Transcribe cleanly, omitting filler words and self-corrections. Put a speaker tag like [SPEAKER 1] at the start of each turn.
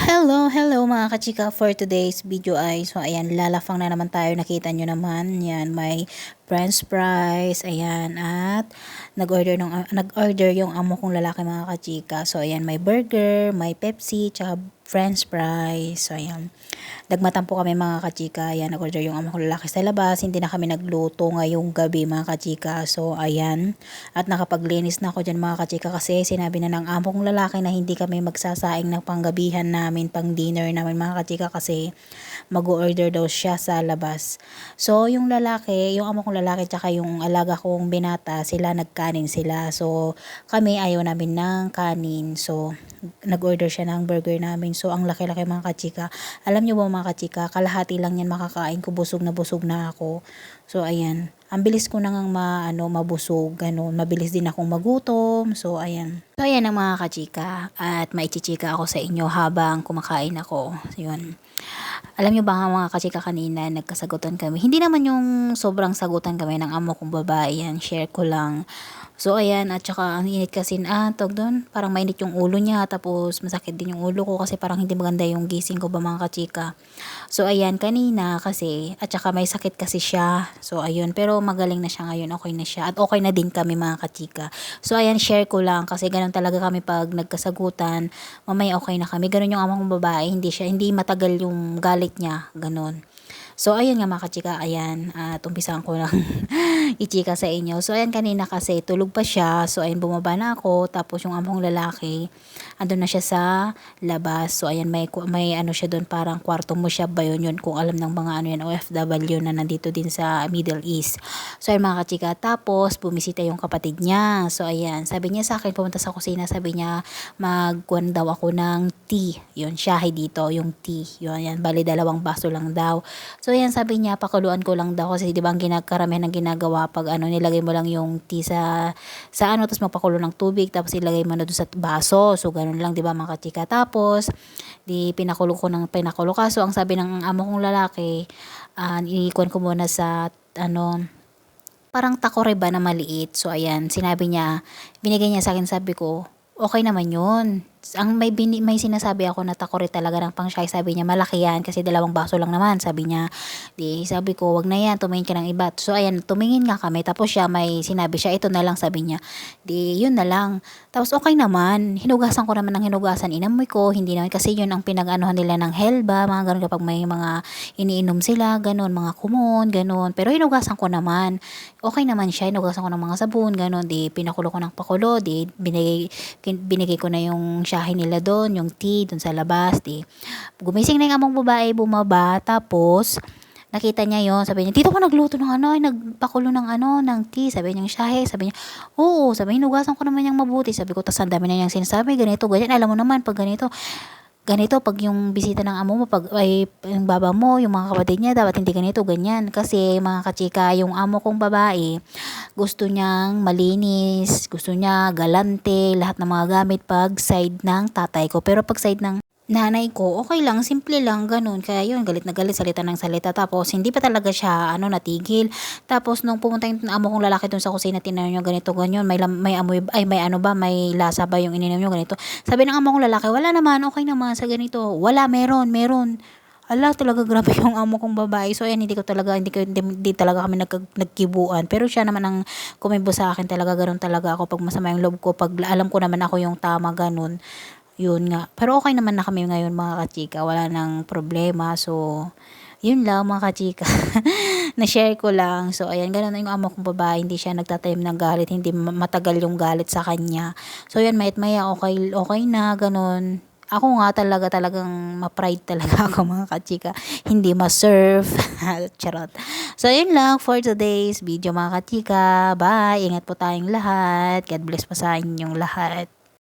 [SPEAKER 1] Hello mga kachika, for today's video ay, so ayan, lalafang na naman tayo, nakita nyo naman, yan, may french fries, ayan, at nag-order yung amo kong lalaki mga kachika, so ayan, may burger, may Pepsi, tsaka french fries, so ayan, dagmatan po kami mga kachika, ayan, nag-order yung amo kong lalaki sa labas, hindi na kami nagluto ngayong gabi mga kachika, so ayan, at nakapaglinis na ako dyan mga kachika kasi sinabi na ng amo kong lalaki na hindi kami magsasaing ng panggabihan namin, pang dinner namin mga kachika kasi mag-order daw siya sa labas. So yung lalaki, yung amo kong lalaki tsaka yung alaga kong binata, sila nagkanin sila. So kami ayaw namin ng kanin. So nag-order siya ng burger namin. So ang laki-laki mga kachika. Alam niyo ba mga kachika, kalahati lang yan makakain ko, busog na ako. So ayan, ang bilis ko nang mabusog, ganun. Mabilis din akong magutom. So ayan. So ayan ang mga kachika, at maichichika ako sa inyo habang kumakain ako. Yun. Alam niyo ba mga kachika, kanina nagkasagutan kami. Hindi naman yung sobrang sagutan kami ng amo kong babae, yan, share ko lang. So ayan, at saka ang init kasi tawag doon, parang mainit yung ulo niya, tapos masakit din yung ulo ko kasi parang hindi maganda yung gising ko ba mga kachika. So ayan, kanina kasi, at saka may sakit kasi siya. So ayun, pero magaling na siya ngayon, okay na siya. At okay na din kami mga kachika. So ayan, share ko lang kasi ganun talaga kami pag nagkasagutan, mamaya okay na kami. Ganun yung amo kong babae, hindi matagal yung galit niya, ganun. So, ayun nga mga kachika, ayan, at umpisahan ko lang ichika sa inyo. So, ayan, kanina kasi tulog pa siya. So, ayan, bumaba na ako. Tapos, yung among lalaki, andun na siya sa labas. So, ayan, may ano siya doon, parang kwarto mo siya ba yun, kung alam ng mga OFW na nandito din sa Middle East. So, ayan mga kachika, tapos, bumisita yung kapatid niya. So, ayan, sabi niya sa akin, pumunta sa kusina, sabi niya, magkuhan daw ako ng tea. Yun, shahi dito, yung tea. Yun, ayan, bali 2 baso lang daw. So, ayan, sabi niya, pakuluan ko lang daw kasi di ba ang karamihan ng ginagawa pag nilagay mo lang yung tea sa tapos magpakulo ng tubig, tapos ilagay mo na doon sa baso. So, ganun lang, di ba mga kachika. Tapos, di pinakulo ka. So, ang sabi ng amo kong lalaki, ikuan ko muna sa, parang takore ba na maliit. So, ayan, sinabi niya, binigay niya sa akin, sabi ko, okay naman yun. Ang may sinasabi ako na takore talaga ng pang shy, sabi niya malaki yan kasi 2 baso lang naman, sabi niya. Di sabi ko, wag na yan, tumingin ka ng iba. So ayan, tumingin nga kami, tapos siya may sinabi siya, ito na lang, sabi niya. Di yun na lang. Tapos okay naman, hinugasan ko naman ng hinugasan, inamoy ko, hindi naman kasi yun ang pinag-anuhan nila ng helba, mga ganun, kapag may mga iniinom sila, ganun, mga kumon, ganun. Pero hinugasan ko naman, okay naman siya, hinugasan ko ng mga sabon, ganun. Di pinakulo ko ng pakulo, di binigay ko na yung shahi nila doon, yung tea doon sa labas. Di gumising na yung among babae, bumaba, tapos nakita niya yon, sabi niya, dito ko nagluto ng nagpakulo ng ng tea, sabi niya, shahi, sabi niya, oo, sabi niya, hinugasan ko naman yung mabuti, sabi ko, tas ang dami na niyang sinasabi, ganito, ganyan, alam mo naman, pag ganito, pag yung bisita ng amo mo, pag yung baba mo, yung mga kapatid niya, dapat hindi ganito, ganyan. Kasi mga kachika, yung amo kong babae, gusto niyang malinis, gusto niya galante, lahat ng mga gamit pag side ng tatay ko. Pero pag side ng nanay ko, okay lang, simple lang, ganun. Kaya yun, galit na galit, salita ng salita. Tapos, hindi pa talaga siya, natigil. Tapos, nung pumunta yung amo kong lalaki dun sa kusina, tinanong niya ganito, ganyan, may amoy, may lasa ba yung ininom niyo, ganito. Sabi ng amo kong lalaki, wala naman, okay naman sa ganito. Wala, meron. Ala, talaga grabe yung amo kong babae. So, ayan, hindi talaga kami nagkibuan. Pero siya naman ang kumibo sa akin talaga, ganun talaga ako. Pag masama yung loob ko, pag alam ko naman ako yung tama, ganun. Yun nga. Pero okay naman na kami ngayon mga kachika. Wala nang problema. So, yun lang mga kachika. Na-share ko lang. So, ayan, ganun na yung amo kong babae. Hindi siya nagtatayim ng galit. Hindi matagal yung galit sa kanya. So, yan, maya okay na, ganun. Ako nga talagang ma-pride talaga ako mga kachika. Hindi ma-serve. Charot. So, yun lang for today's video mga kachika. Bye! Ingat po tayong lahat. God bless po sa inyong lahat.